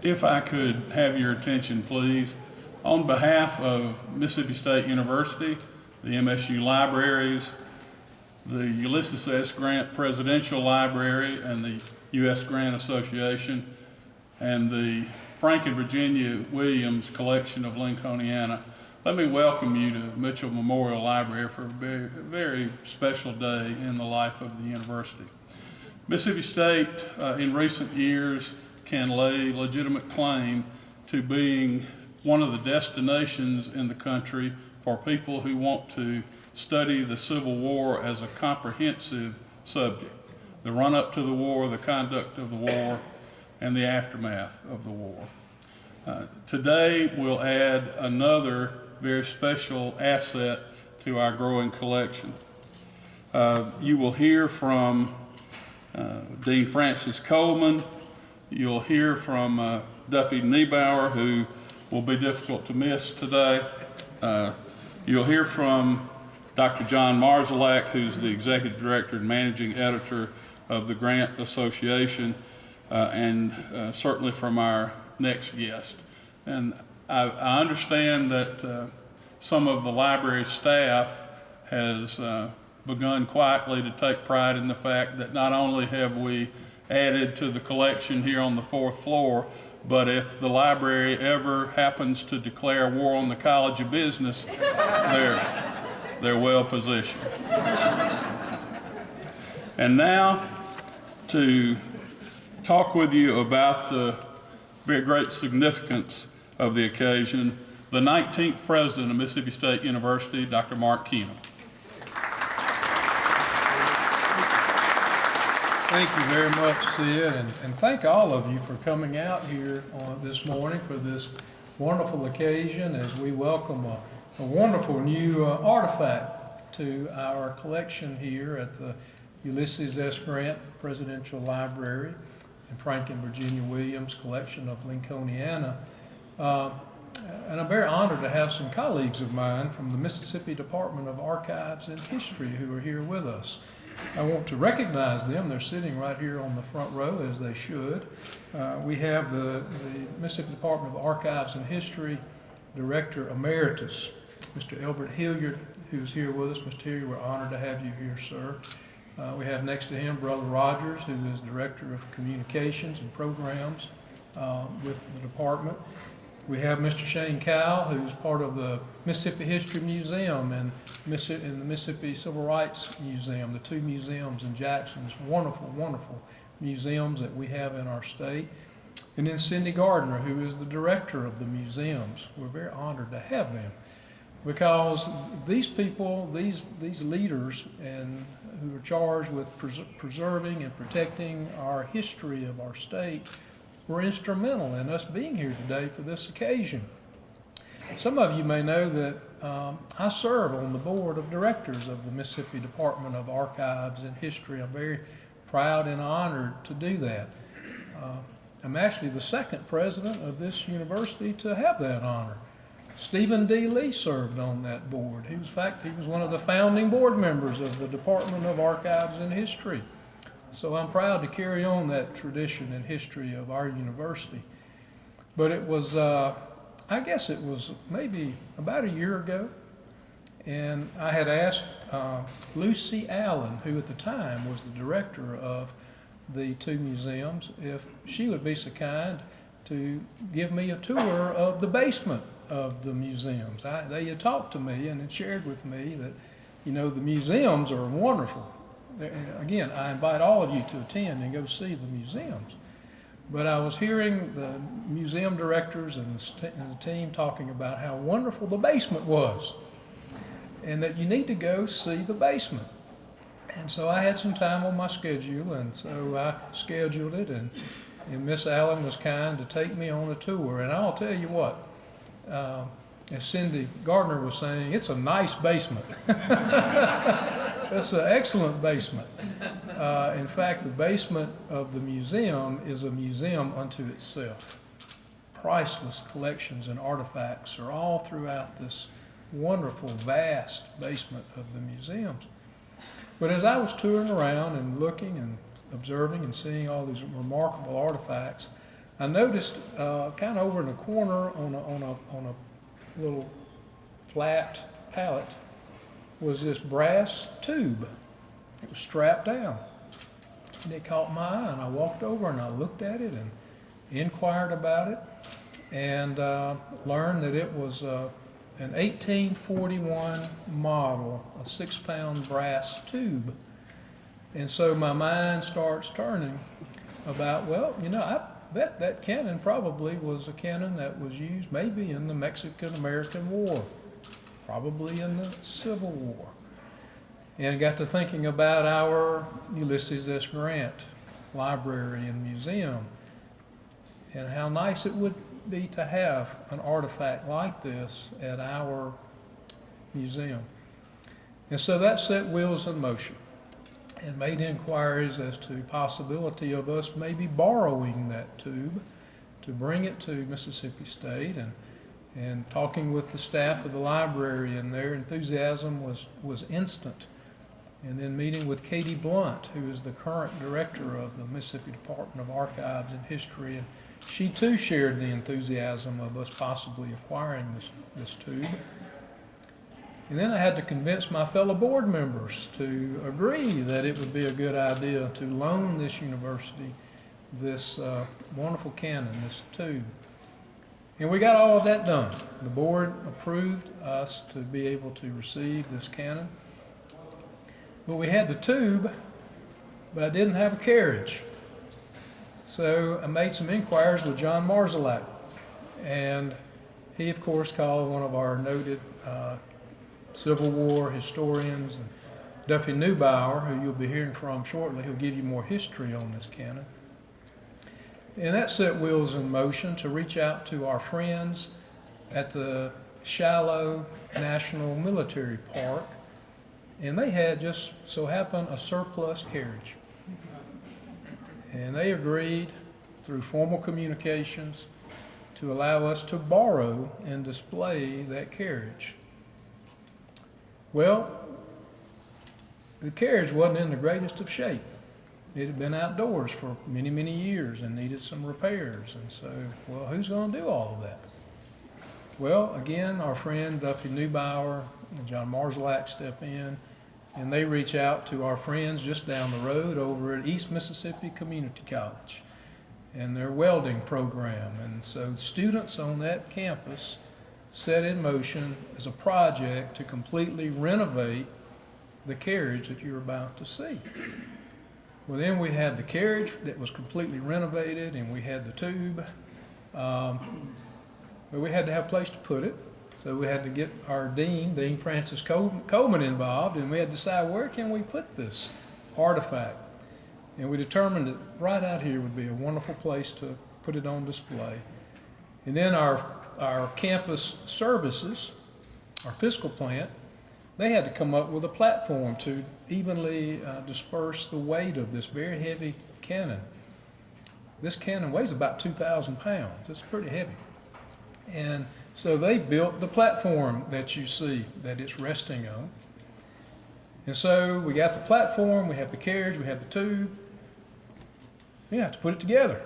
If I could have your attention, please. On behalf of Mississippi State University, the MSU Libraries, the Ulysses S. Grant Presidential Library, and the U.S. Grant Association, and the Frank and Virginia Williams Collection of Lincolniana, let me welcome you to Mitchell Memorial Library for a very special day in the life of the university. Mississippi State, in recent years, can lay legitimate claim to being one of the destinations in the country for people who want to study the Civil War as a comprehensive subject. The run-up to the war, the conduct of the war, and the aftermath of the war. Today we'll add another very special asset to our growing collection. You will hear from Dean Francis Coleman. You'll hear from Duffy Niebauer, who will be difficult to miss today. You'll hear from Dr. John Marzalak, who's the Executive Director and Managing Editor of the Grant Association, and certainly from our next guest. And I understand that some of the library staff has begun quietly to take pride in the fact that not only have we added to the collection here on the 4th floor, but if the library ever happens to declare war on the College of Business, they're well positioned. And now to talk with you about the very great significance of the occasion, the 19th president of Mississippi State University, Dr. Mark Keenum. Thank you very much, Sid, and thank all of you for coming out here this morning for this wonderful occasion as we welcome a wonderful new artifact to our collection here at the Ulysses S. Grant Presidential Library and Frank and Virginia Williams Collection of Lincolniana. And I'm very honored to have some colleagues of mine from the Mississippi Department of Archives and History who are here with us. I want to recognize them. They're sitting right here on the front row, as they should. We have the Mississippi Department of Archives and History Director Emeritus, Mr. Elbert Hilliard, who's here with us. Mr. Hilliard, we're honored to have you here, sir. We have next to him Brother Rogers, who is Director of Communications and Programs with the department. We have Mr. Shane Cowell, who's part of the Mississippi History Museum and the Mississippi Civil Rights Museum, the two museums in Jackson. Wonderful, wonderful museums that we have in our state. And then Cindy Gardner, who is the director of the museums. We're very honored to have them because these people, these leaders, and who are charged with preserving and protecting our history of our state, were instrumental in us being here today for this occasion. Some of you may know that I serve on the board of directors of the Mississippi Department of Archives and History. I'm very proud and honored to do that. I'm actually the second president of this university to have that honor. Stephen D. Lee served on that board. In fact, he was one of the founding board members of the Department of Archives and History. So I'm proud to carry on that tradition and history of our university. But it was, I guess it was maybe about a year ago, and I had asked Lucy Allen, who at the time was the director of the two museums, if she would be so kind to give me a tour of the basement of the museums. They had talked to me and had shared with me that, you know, the museums are wonderful. Again, I invite all of you to attend and go see the museums. But I was hearing the museum directors and the team talking about how wonderful the basement was and that you need to go see the basement. And so I had some time on my schedule, and so I scheduled it, and Miss Allen was kind to take me on a tour. And I'll tell you what, as Cindy Gardner was saying, it's a nice basement. It's an excellent basement. In fact, the basement of the museum is a museum unto itself. Priceless collections and artifacts are all throughout this wonderful, vast basement of the museums. But as I was touring around and looking and observing and seeing all these remarkable artifacts, I noticed kind of over in the corner on a little flat pallet was this brass tube. It was strapped down. And it caught my eye, and I walked over and I looked at it and inquired about it, and learned that it was an 1841 model, a 6-pound brass tube. And so my mind starts turning about, well, you know, I bet that cannon probably was a cannon that was used maybe in the Mexican-American War, probably in the Civil War. And I got to thinking about our Ulysses S. Grant Library and Museum, and how nice it would be to have an artifact like this at our museum. And so that set wheels in motion and made inquiries as to possibility of us maybe borrowing that tube to bring it to Mississippi State, and talking with the staff of the library, and their enthusiasm was instant. And then meeting with Katie Blunt, who is the current director of the Mississippi Department of Archives and History, and she too shared the enthusiasm of us possibly acquiring this tube. And then I had to convince my fellow board members to agree that it would be a good idea to loan this university this wonderful cannon, this tube. And we got all of that done. The board approved us to be able to receive this cannon. But we had the tube, but I didn't have a carriage. So I made some inquiries with John Marzalak, and he, of course, called one of our noted Civil War historians, and Duffy Neubauer, who you'll be hearing from shortly, who'll give you more history on this cannon. And that set wheels in motion to reach out to our friends at the Shiloh National Military Park, and they had just so happened a surplus carriage. And they agreed through formal communications to allow us to borrow and display that carriage. Well, the carriage wasn't in the greatest of shape. It had been outdoors for many, many years and needed some repairs. And so, well, who's going to do all of that? Well, again, our friend Duffy Neubauer and John Marzalak step in, and they reach out to our friends just down the road over at East Mississippi Community College and their welding program. And so students on that campus set in motion as a project to completely renovate the carriage that you're about to see. Well, then we had the carriage that was completely renovated, and we had the tube. But we had to have a place to put it. So we had to get our Dean Francis Coleman involved, and we had to decide where can we put this artifact. And we determined that right out here would be a wonderful place to put it on display. And then our campus services, our fiscal plant, they had to come up with a platform to evenly disperse the weight of this very heavy cannon. This cannon weighs about 2,000 pounds. It's pretty heavy. And so they built the platform that you see that it's resting on. And so we got the platform, we have the carriage, we have the tube. We have to put it together.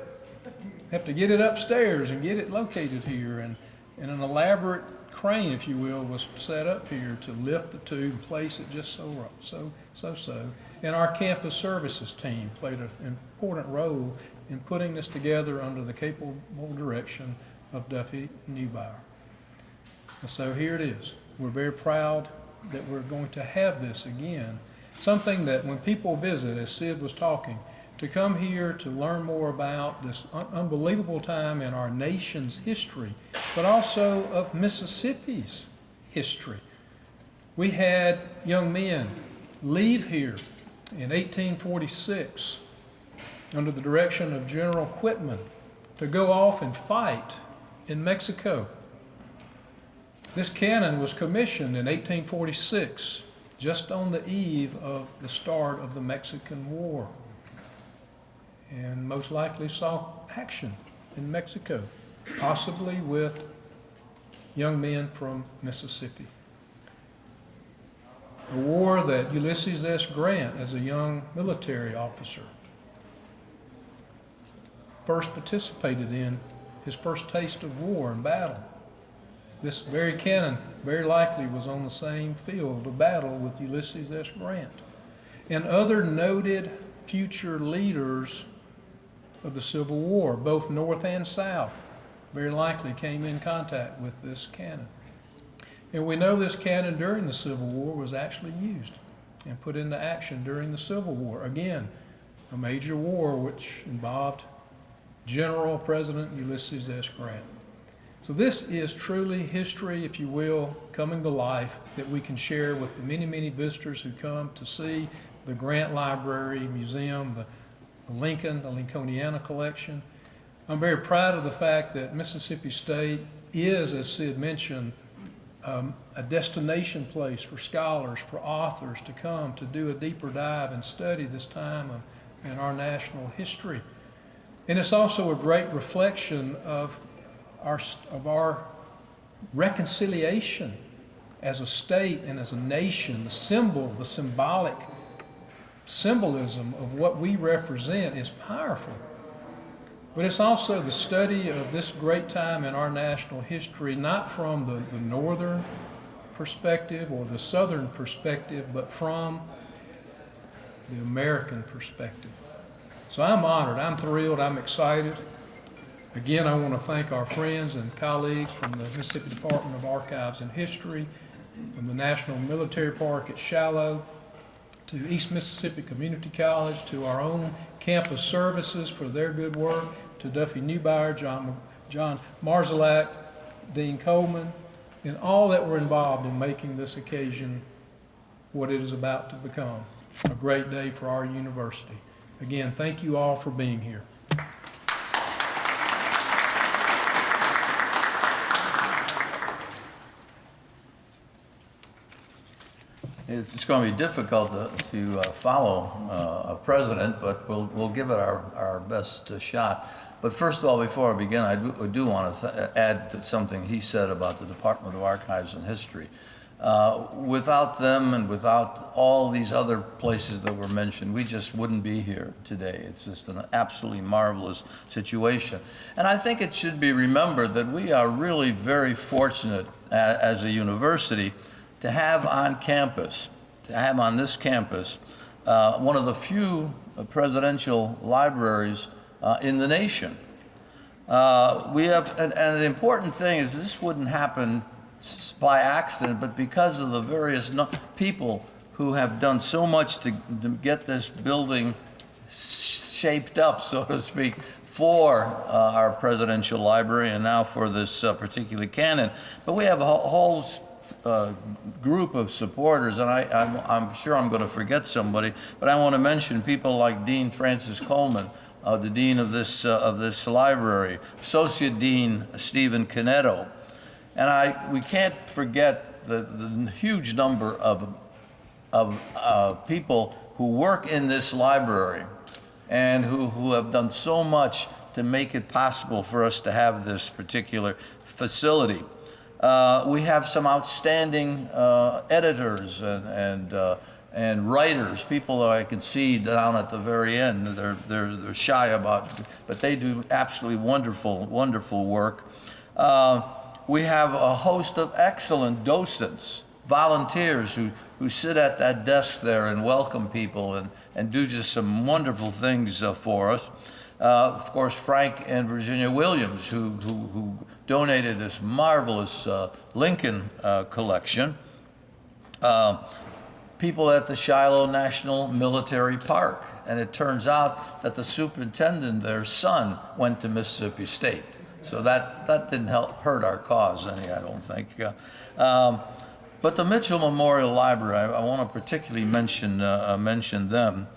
Have to get it upstairs and get it located here. And an elaborate crane, if you will, was set up here to lift the tube and place it just so. And our campus services team played an important role in putting this together under the capable direction of Duffy Neubauer. And so here it is. We're very proud that we're going to have this again. Something that when people visit, as Sid was talking, to come here to learn more about this unbelievable time in our nation's history, but also of Mississippi's history. We had young men leave here in 1846 under the direction of General Quitman to go off and fight in Mexico. This cannon was commissioned in 1846, just on the eve of the start of the Mexican War, and most likely saw action in Mexico, possibly with young men from Mississippi. A war that Ulysses S. Grant, as a young military officer, first participated in his first taste of war and battle. This very cannon very likely was on the same field of battle with Ulysses S. Grant. And other noted future leaders of the Civil War, both North and South, very likely came in contact with this cannon. And we know this cannon during the Civil War was actually used and put into action during the Civil War. Again, a major war which involved General President Ulysses S. Grant. So this is truly history, if you will, coming to life that we can share with the many, many visitors who come to see the Grant Library, Museum, the Lincoln, the Lincolniana collection. I'm very proud of the fact that Mississippi State is, as Sid mentioned, a destination place for scholars, for authors to come to do a deeper dive and study this time in our national history. And it's also a great reflection of our reconciliation as a state and as a nation. The symbolic symbolism of what we represent is powerful. But it's also the study of this great time in our national history, not from the northern perspective or the southern perspective, but from the American perspective. So I'm honored, I'm thrilled, I'm excited. Again, I want to thank our friends and colleagues from the Mississippi Department of Archives and History, from the National Military Park at Shiloh, to East Mississippi Community College, to our own campus services for their good work, to Duffy Newbauer, John Marzalak, Dean Coleman, and all that were involved in making this occasion what it is about to become, a great day for our university. Again, thank you all for being here. It's going to be difficult to follow a president, but we'll give it our best shot. But first of all, before I begin, I do want to add to something he said about the Department of Archives and History. Without them and without all these other places that were mentioned, we just wouldn't be here today. It's just an absolutely marvelous situation. And I think it should be remembered that we are really very fortunate as a university to have on campus, on this campus, one of the few presidential libraries in the nation. We have, and the important thing is this wouldn't happen by accident, but because of the various people who have done so much to get this building shaped up, so to speak, for our presidential library and now for this particular canon. But we have a whole group of supporters, and I'm sure I'm going to forget somebody, but I want to mention people like Dean Francis Coleman, the dean of this library, Associate Dean Stephen Canetto, and we can't forget the huge number of people who work in this library and who have done so much to make it possible for us to have this particular facility. We have some outstanding editors and writers, people that I can see down at the very end. They're shy about, but they do absolutely wonderful work. We have a host of excellent docents, volunteers who sit at that desk there and welcome people and do just some wonderful things for us. Of course, Frank and Virginia Williams, who donated this marvelous Lincoln collection. People at the Shiloh National Military Park. And it turns out that the superintendent, their son, went to Mississippi State. So that didn't hurt our cause any, I don't think. But the Mitchell Memorial Library, I want to particularly mention them.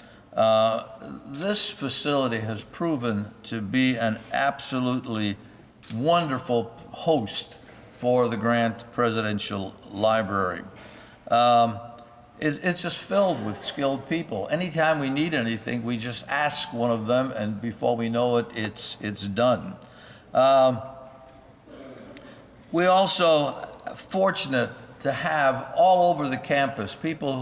This facility has proven to be an absolutely wonderful host for the Grant Presidential Library. It's just filled with skilled people. Anytime we need anything, we just ask one of them, and before we know it, it's done. We also fortunate to have all over the campus people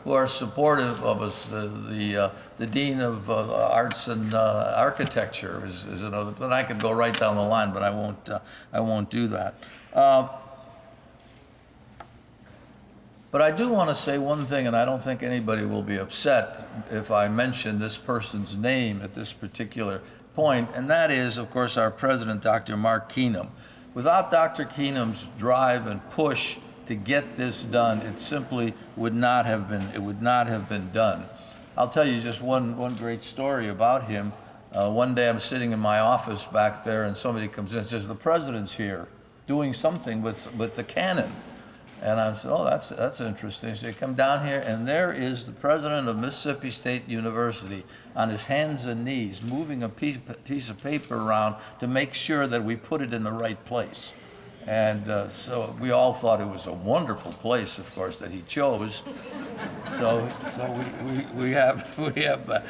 who are supportive of us. The dean of arts and architecture is another. But I could go right down the line, but I won't do that. But I do want to say one thing, and I don't think anybody will be upset if I mention this person's name at this particular point, and that is, of course, our president, Dr. Mark Keenum. Without Dr. Keenum's drive and push to get this done, it simply would not have been done. I'll tell you just one great story about him. One day I'm sitting in my office back there, and somebody comes in and says, "The president's here doing something with the canon." And I said, "Oh, that's interesting." So they come down here, and there is the president of Mississippi State University on his hands and knees, moving a piece of paper around to make sure that we put it in the right place. And so we all thought it was a wonderful place, of course, that he chose. So we have that.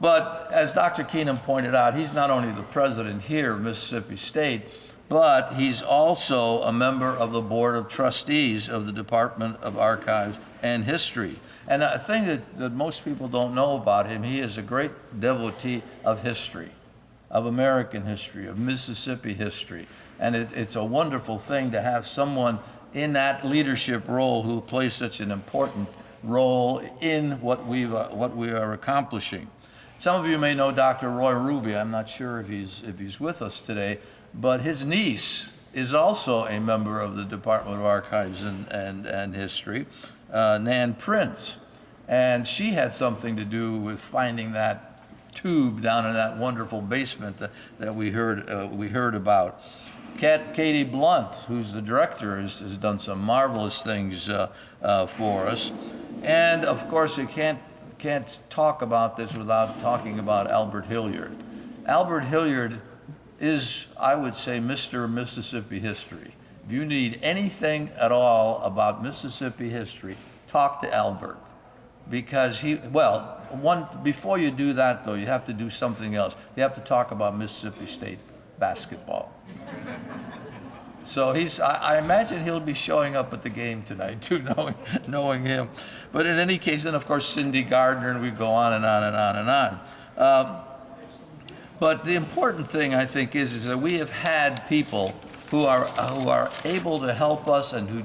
But as Dr. Keenum pointed out, he's not only the president here of Mississippi State, but he's also a member of the Board of Trustees of the Department of Archives and History. And a thing that most people don't know about him, he is a great devotee of history, of American history, of Mississippi history. And it's a wonderful thing to have someone in that leadership role who plays such an important role in what we are accomplishing. Some of you may know Dr. Roy Ruby. I'm not sure if he's with us today. But his niece is also a member of the Department of Archives and History, Nan Prince. And she had something to do with finding that tube down in that wonderful basement that we heard about. Katie Blunt, who's the director, has done some marvelous things for us. And of course, you can't talk about this without talking about Albert Hilliard. Albert Hilliard is, I would say, Mr. Mississippi history. If you need anything at all about Mississippi history, talk to Albert. Because before you do that though, you have to do something else. You have to talk about Mississippi State basketball. So I imagine he'll be showing up at the game tonight too, knowing him. But in any case, and of course Cindy Gardner, and we go on and on and on and on. But the important thing, I think, is that we have had people who are able to help us and who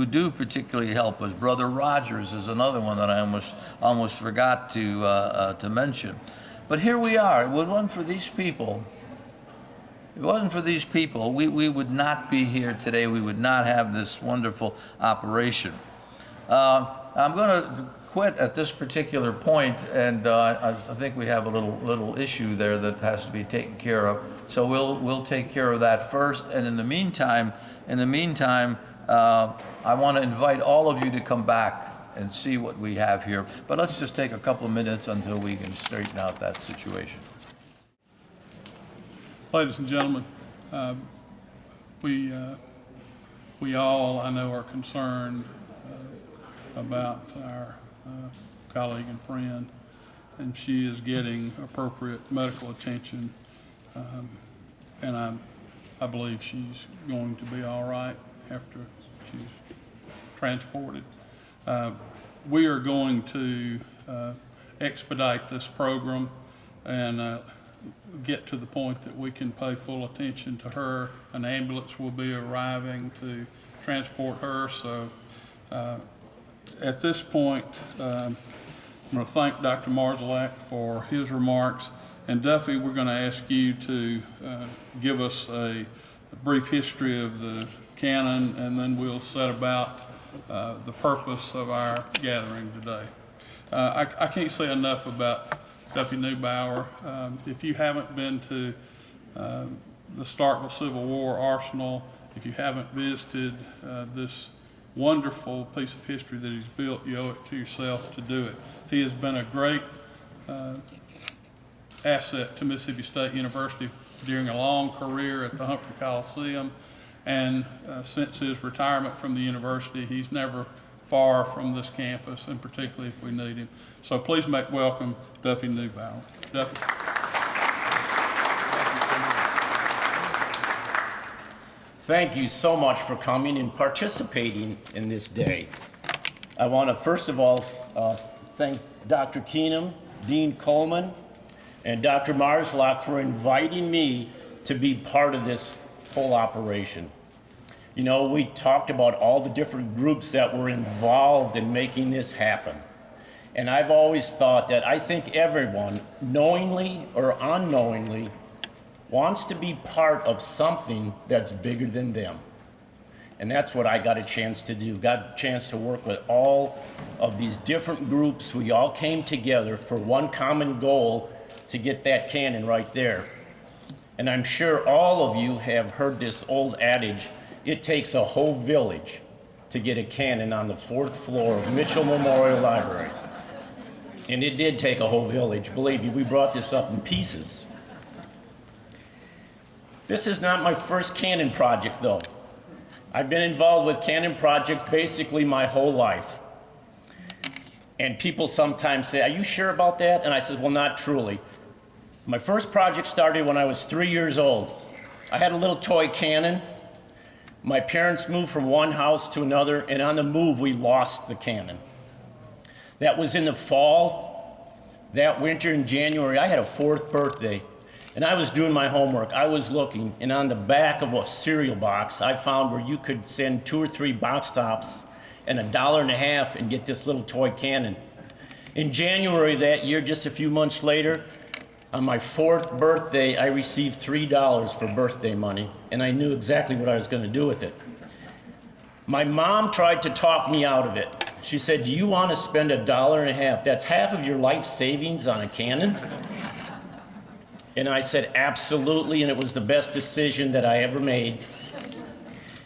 do particularly help us. Brother Rogers is another one that I almost forgot to mention. But here we are. If it wasn't for these people, we would not be here today. We would not have this wonderful operation. I'm going to quit at this particular point, and I think we have a little issue there that has to be taken care of. So we'll take care of that first. And in the meantime, I want to invite all of you to come back and see what we have here. But let's just take a couple of minutes until we can straighten out that situation. Ladies and gentlemen, we all, I know, are concerned about our colleague and friend, and she is getting appropriate medical attention, and I believe she's going to be all right after she's transported. We are going to expedite this program and get to the point that we can pay full attention to her. An ambulance will be arriving to transport her. So at this point, I'm going to thank Dr. Marzalak for his remarks. And Duffy, we're going to ask you to give us a brief history of the canon, and then we'll set about the purpose of our gathering today. I can't say enough about Duffy Neubauer. If you haven't been to the Starkville Civil War Arsenal, if you haven't visited this wonderful piece of history that he's built, you owe it to yourself to do it. He has been a great asset to Mississippi State University during a long career at the Humphrey Coliseum, and since his retirement from the university, he's never far from this campus, and particularly if we need him. So please make welcome Duffy Neubauer. Duffy. Thank you so much for coming and participating in this day. I want to first of all thank Dr. Keenum, Dean Coleman, and Dr. Marslock for inviting me to be part of this whole operation. You know, we talked about all the different groups that were involved in making this happen. And I've always thought that I think everyone, knowingly or unknowingly, wants to be part of something that's bigger than them. And that's what I got a chance to do. Got a chance to work with all of these different groups. We all came together for one common goal to get that cannon right there. And I'm sure all of you have heard this old adage, it takes a whole village to get a cannon on the 4th floor of Mitchell Memorial Library. And it did take a whole village. Believe me, we brought this up in pieces. This is not my first cannon project, though. I've been involved with cannon projects basically my whole life. And people sometimes say, are you sure about that? And I said, well, not truly. My first project started when I was 3 years old. I had a little toy cannon. My parents moved from one house to another, and on the move, we lost the cannon. That was in the fall. That winter in January, I had a 4th birthday. And I was doing my homework. I was looking, and on the back of a cereal box, I found where you could send 2 or 3 box tops and $1.50 and get this little toy cannon. In January that year, just a few months later, on my 4th birthday, I received $3 for birthday money, and I knew exactly what I was going to do with it. My mom tried to talk me out of it. She said, do you want to spend $1.50? That's half of your life savings on a cannon? And I said, absolutely, and it was the best decision that I ever made.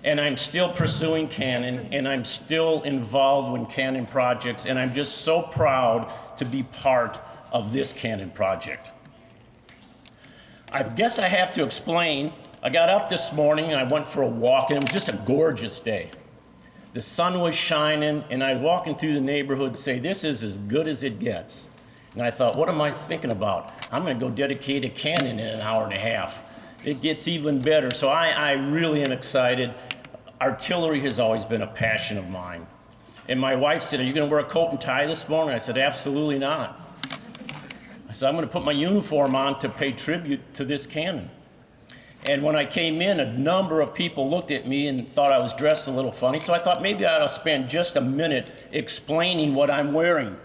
And I'm still pursuing Canon, and I'm still involved in Canon projects, and I'm just so proud to be part of this Canon project. I guess I have to explain, I got up this morning and I went for a walk, and it was just a gorgeous day. The sun was shining, and I was walking through the neighborhood and say, this is as good as it gets. And I thought, what am I thinking about? I'm going to go dedicate a cannon in an hour and a half. It gets even better. So I really am excited. Artillery has always been a passion of mine. And my wife said, are you going to wear a coat and tie this morning? I said, absolutely not. I said, I'm going to put my uniform on to pay tribute to this cannon. And when I came in, a number of people looked at me and thought I was dressed a little funny. So I thought maybe I ought to spend just a minute explaining what I'm wearing.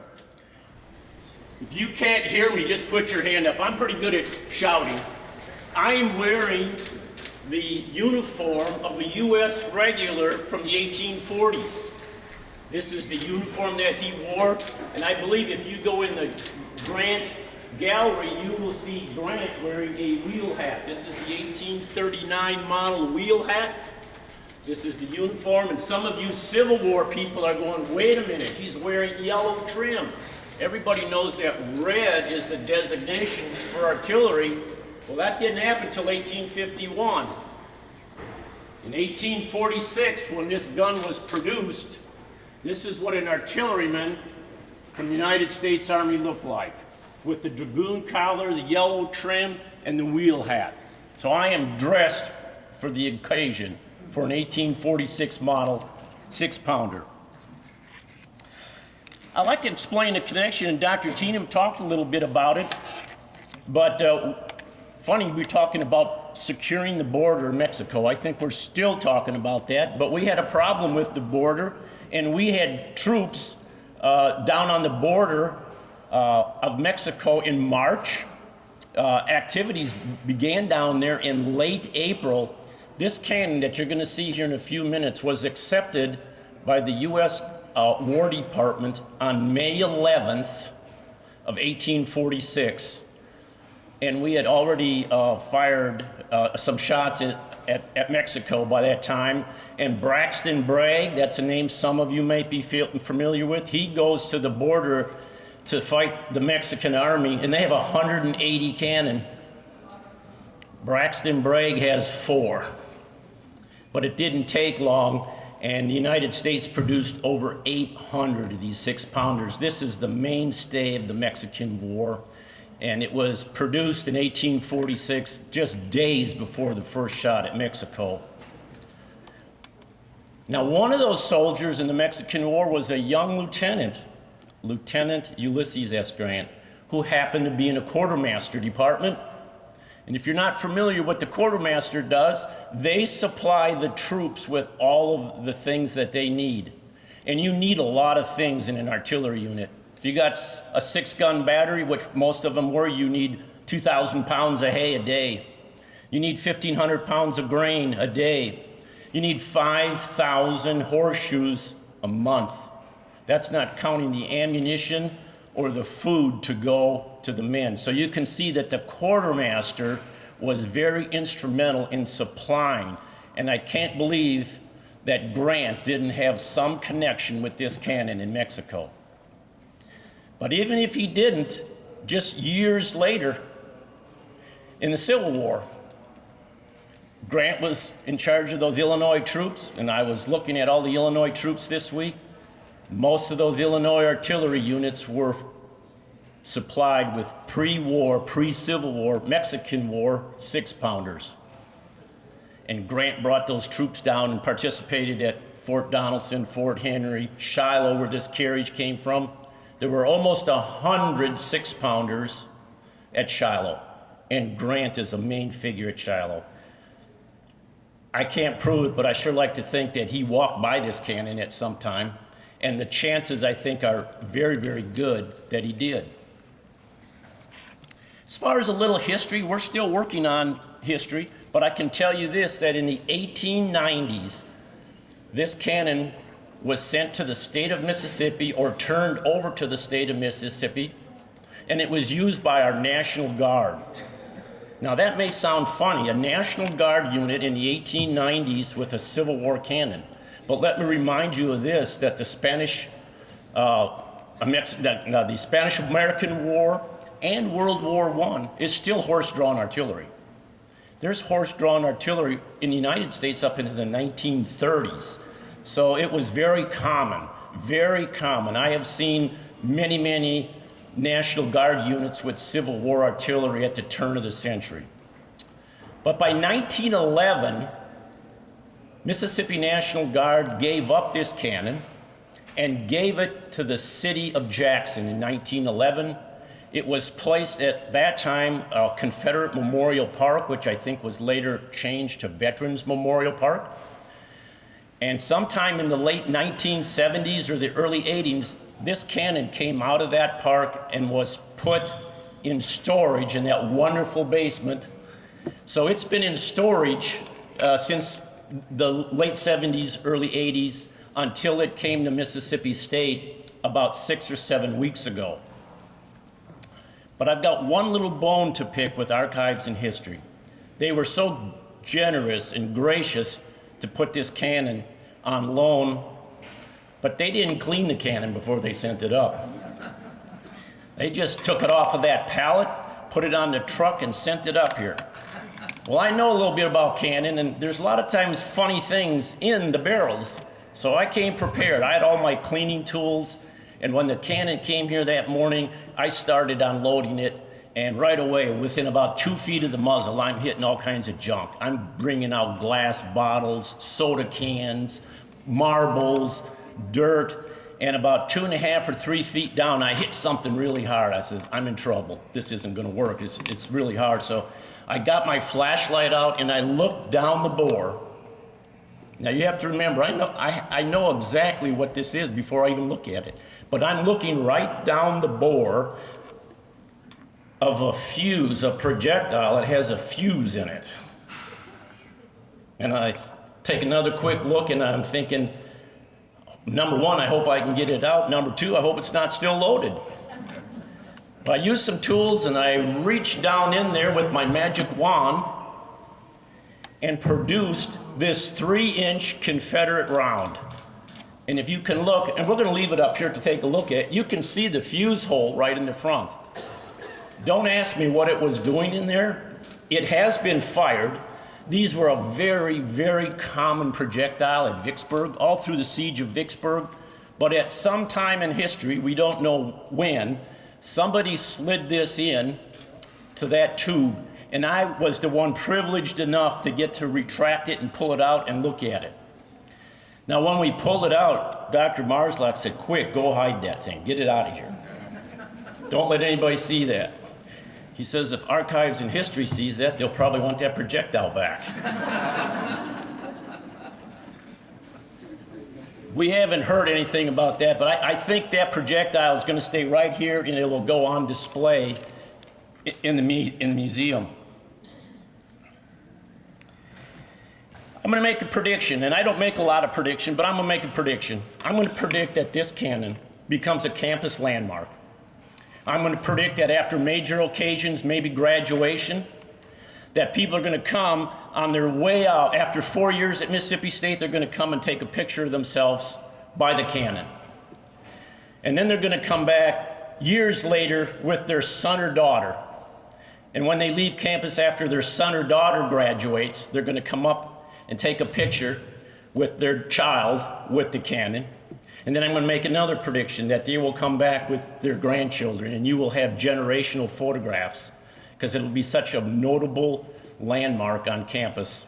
If you can't hear me, just put your hand up. I'm pretty good at shouting. I am wearing the uniform of a U.S. regular from the 1840s. This is the uniform that he wore, and I believe if you go in the Grant Gallery, you will see Grant wearing a wheel hat. This is the 1839 model wheel hat. This is the uniform, and some of you Civil War people are going, wait a minute, he's wearing yellow trim. Everybody knows that red is the designation for artillery. Well, that didn't happen until 1851. In 1846, when this gun was produced, this is what an artilleryman from the United States Army looked like, with the dragoon collar, the yellow trim, and the wheel hat. So I am dressed for the occasion for an 1846 model 6-pounder. I'd like to explain the connection, and Dr. Keenum talked a little bit about it, but funny, we're talking about securing the border in Mexico. I think we're still talking about that, but we had a problem with the border, and we had troops down on the border of Mexico in March. Activities began down there in late April. This cannon that you're going to see here in a few minutes was accepted by the U.S. War Department on May 11th of 1846. And we had already fired some shots at Mexico by that time. And Braxton Bragg, that's a name some of you might be familiar with, he goes to the border to fight the Mexican army, and they have 180 cannon. Braxton Bragg has 4. But it didn't take long, and the United States produced over 800 of these 6-pounders. This is the mainstay of the Mexican War, and it was produced in 1846, just days before the first shot at Mexico. Now, one of those soldiers in the Mexican War was a young lieutenant, Lieutenant Ulysses S. Grant, who happened to be in a quartermaster department. And if you're not familiar with what the quartermaster does, they supply the troops with all of the things that they need. And you need a lot of things in an artillery unit. If you got a 6-gun battery, which most of them were, you need 2,000 pounds of hay a day. You need 1,500 pounds of grain a day. You need 5,000 horseshoes a month. That's not counting the ammunition or the food to go to the men. So you can see that the quartermaster was very instrumental in supplying. And I can't believe that Grant didn't have some connection with this cannon in Mexico. But even if he didn't, just years later, in the Civil War, Grant was in charge of those Illinois troops, and I was looking at all the Illinois troops this week. Most of those Illinois artillery units were supplied with pre-war, pre-Civil War, Mexican War 6-pounders. And Grant brought those troops down and participated at Fort Donelson, Fort Henry, Shiloh, where this carriage came from. There were almost 100 6-pounders at Shiloh, and Grant is a main figure at Shiloh. I can't prove it, but I sure like to think that he walked by this cannon at some time, and the chances, I think, are very, very good that he did. As far as a little history, we're still working on history, but I can tell you this, that in the 1890s, this cannon was sent to the state of Mississippi or turned over to the state of Mississippi, and it was used by our National Guard. Now that may sound funny, a National Guard unit in the 1890s with a Civil War cannon. But let me remind you of this, that the Spanish-American War and World War I is still horse-drawn artillery. There's horse-drawn artillery in the United States up into the 1930s. So it was very common, very common. I have seen many, many National Guard units with Civil War artillery at the turn of the century. But by 1911, Mississippi National Guard gave up this cannon and gave it to the city of Jackson in 1911. It was placed at that time Confederate Memorial Park, which I think was later changed to Veterans Memorial Park. And sometime in the late 1970s or the early 80s, this cannon came out of that park and was put in storage in that wonderful basement. So it's been in storage since the late 70s, early 80s, until it came to Mississippi State about 6 or 7 weeks ago. But I've got one little bone to pick with Archives and History. They were so generous and gracious to put this cannon on loan, but they didn't clean the cannon before they sent it up. They just took it off of that pallet, put it on the truck, and sent it up here. Well, I know a little bit about cannon, and there's a lot of times funny things in the barrels, so I came prepared. I had all my cleaning tools, and when the cannon came here that morning, I started unloading it, and right away, within about 2 feet of the muzzle, I'm hitting all kinds of junk. I'm bringing out glass bottles, soda cans, marbles, dirt, and about 2.5 or 3 feet down, I hit something really hard. I said, I'm in trouble. This isn't gonna work. It's really hard. So I got my flashlight out and I looked down the bore. Now you have to remember, I know exactly what this is before I even look at it. But I'm looking right down the bore of a fuse, a projectile that has a fuse in it. And I take another quick look and I'm thinking, number one, I hope I can get it out. Number two, I hope it's not still loaded. But I used some tools and I reached down in there with my magic wand and produced this 3-inch Confederate round. And if you can look, and we're gonna leave it up here to take a look at, you can see the fuse hole right in the front. Don't ask me what it was doing in there. It has been fired. These were a very, very common projectile at Vicksburg, all through the siege of Vicksburg. But at some time in history, we don't know when, somebody slid this in to that tube, and I was the one privileged enough to get to retract it and pull it out and look at it. Now, when we pulled it out, Dr. Marzlock said, quick, go hide that thing. Get it out of here. Don't let anybody see that. He says if Archives and History sees that, they'll probably want that projectile back. We haven't heard anything about that, but I think that projectile is going to stay right here and it will go on display in the museum. I'm going to make a prediction, and I don't make a lot of prediction, but I'm going to make a prediction. I'm going to predict that this cannon becomes a campus landmark. I'm going to predict that after major occasions, maybe graduation, that people are going to come on their way out. After 4 years at Mississippi State, they're going to come and take a picture of themselves by the cannon. And then they're going to come back years later with their son or daughter. And when they leave campus after their son or daughter graduates, they're going to come up and take a picture with their child with the cannon. And then I'm going to make another prediction that they will come back with their grandchildren and you will have generational photographs because it'll be such a notable landmark on campus.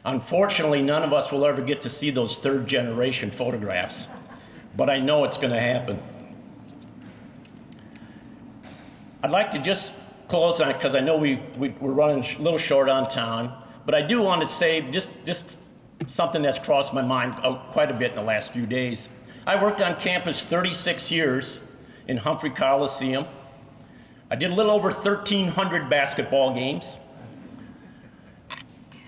Unfortunately, none of us will ever get to see those third generation photographs, but I know it's going to happen. I'd like to just close on it because I know we're running a little short on time, but I do want to say just something that's crossed my mind quite a bit in the last few days. I worked on campus 36 years in Humphrey Coliseum. I did a little over 1,300 basketball games.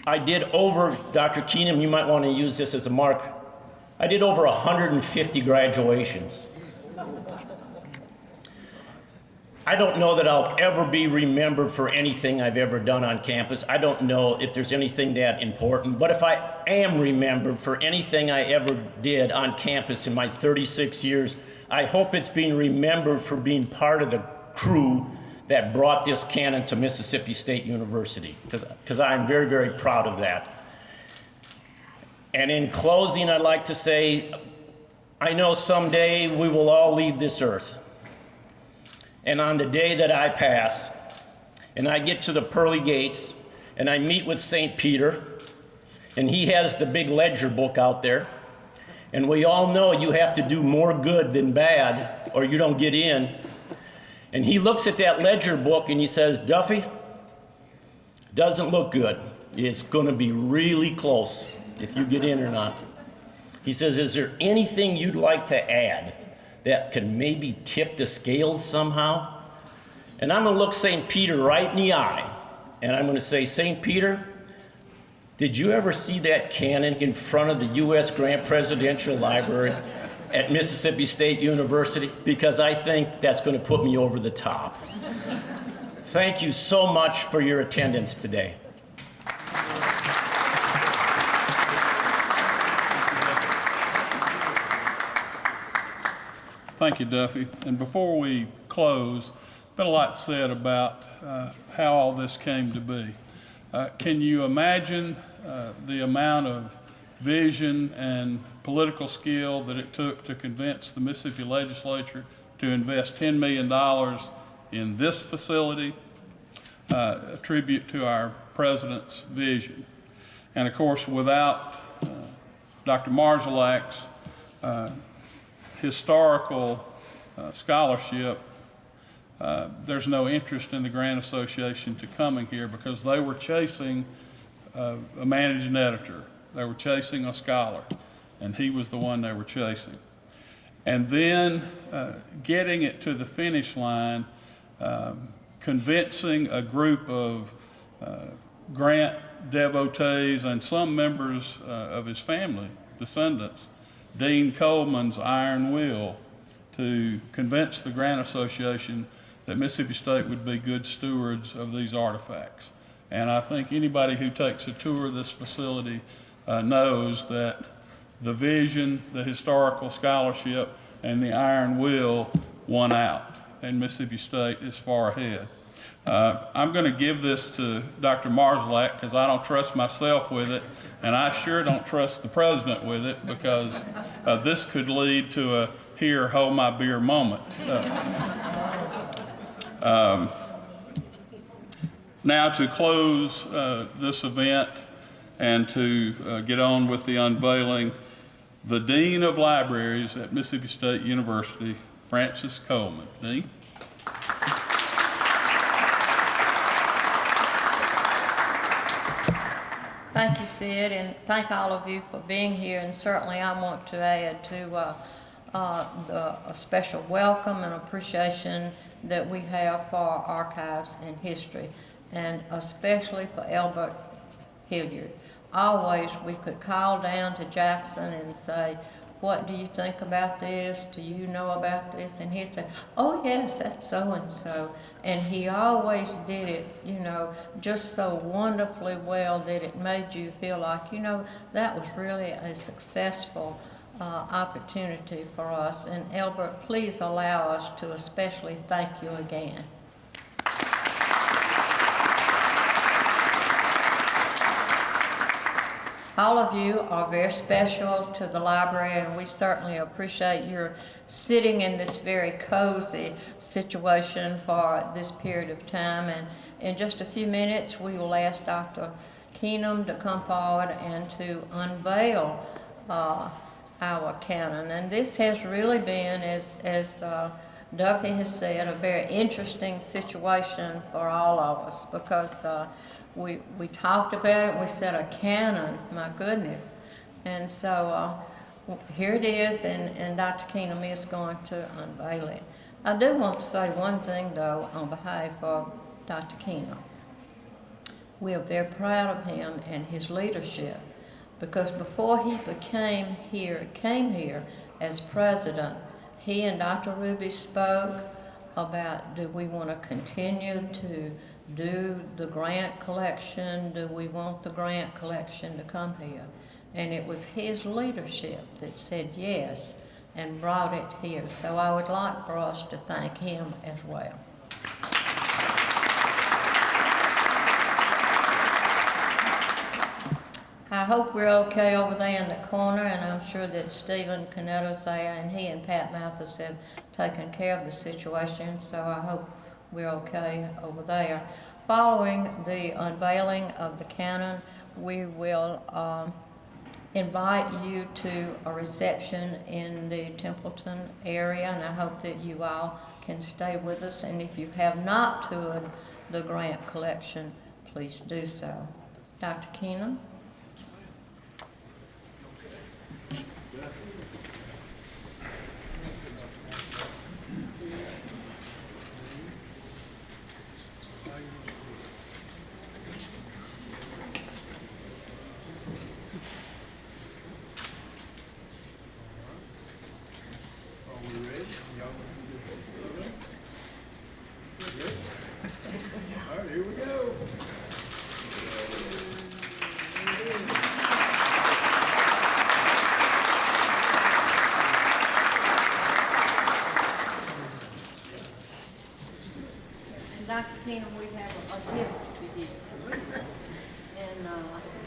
I did over, Dr. Keenum, you might want to use this as a mark, I did over 150 graduations. I don't know that I'll ever be remembered for anything I've ever done on campus. I don't know if there's anything that important, but if I am remembered for anything I ever did on campus in my 36 years, I hope it's being remembered for being part of the crew that brought this cannon to Mississippi State University, because I'm very, very proud of that. And in closing, I'd like to say, I know someday we will all leave this earth. And on the day that I pass, and I get to the pearly gates, and I meet with St. Peter, and he has the big ledger book out there, and we all know you have to do more good than bad, or you don't get in. And he looks at that ledger book and he says, Duffy, doesn't look good. It's gonna be really close if you get in or not. He says, is there anything you'd like to add that could maybe tip the scales somehow? And I'm gonna look St. Peter right in the eye, and I'm gonna say, St. Peter, did you ever see that cannon in front of the U.S. Grant Presidential Library at Mississippi State University? Because I think that's gonna put me over the top. Thank you so much for your attendance today. Thank you, Duffy. And before we close, been a lot said about how all this came to be. Can you imagine the amount of vision and political skill that it took to convince the Mississippi legislature to invest $10 million in this facility, a tribute to our president's vision? And of course, without Dr. Marzlock's historical scholarship, there's no interest in the Grant Association to coming here because they were chasing a managing editor. They were chasing a scholar, and he was the one they were chasing. And then getting it to the finish line, convincing a group of Grant devotees and some members of his family, descendants, Dean Coleman's iron will, to convince the Grant Association that Mississippi State would be good stewards of these artifacts. And I think anybody who takes a tour of this facility knows that the vision, the historical scholarship, and the iron will won out, and Mississippi State is far ahead. I'm going to give this to Dr. Marzlock because I don't trust myself with it, and I sure don't trust the president with it because this could lead to a here, hold my beer moment. Now to close this event and to get on with the unveiling, the Dean of Libraries at Mississippi State University, Francis Coleman. Dean? Thank you, Sid, and thank all of you for being here. And certainly I want to add to a special welcome and appreciation that we have for our archives and history, and especially for Albert Hilliard. Always we could call down to Jackson and say, what do you think about this? Do you know about this? And he'd say, oh yes, that's so-and-so. And he always did it, you know, just so wonderfully well that it made you feel like, you know, that was really a successful opportunity for us. And Albert, please allow us to especially thank you again. All of you are very special to the library, and we certainly appreciate your sitting in this very cozy situation for this period of time. And in just a few minutes, we will ask Dr. Keenum to come forward and to unveil our canon. And this has really been, as Duffy has said, a very interesting situation for all of us, because we talked about it, we said a canon, my goodness. And so here it is, and Dr. Keenum is going to unveil it. I do want to say one thing, though, on behalf of Dr. Keenum. We are very proud of him and his leadership, because before he came here as president, he and Dr. Ruby spoke about, do we want to continue to do the grant collection? Do we want the grant collection to come here? And it was his leadership that said yes and brought it here. So I would like for us to thank him as well. I hope we're okay over there in the corner, and I'm sure that Stephen Canetto's there, and he and Pat Mathis have taken care of the situation, so I hope we're okay over there. Following the unveiling of the canon, we will invite you to a reception in the Templeton area, and I hope that you all can stay with us. And if you have not toured the grant collection, please do so. Dr. Keenum? All right, here we go. And Dr. Keenum, we have a gift to give. And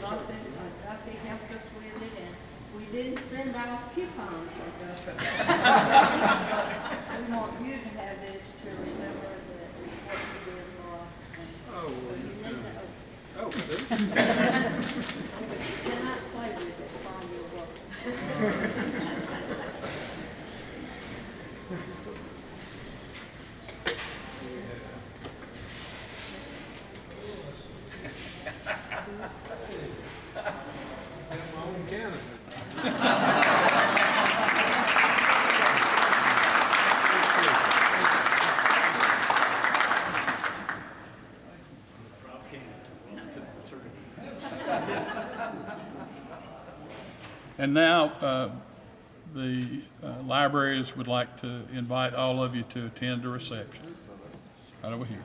Duffy helped us with it, and we didn't send out coupons for Duffy. But we want you to have this to remember that what you did for us. And so you need to, but you cannot play with it while you're working. My own canon. And now, the libraries would like to invite all of you to attend the reception. Right over here.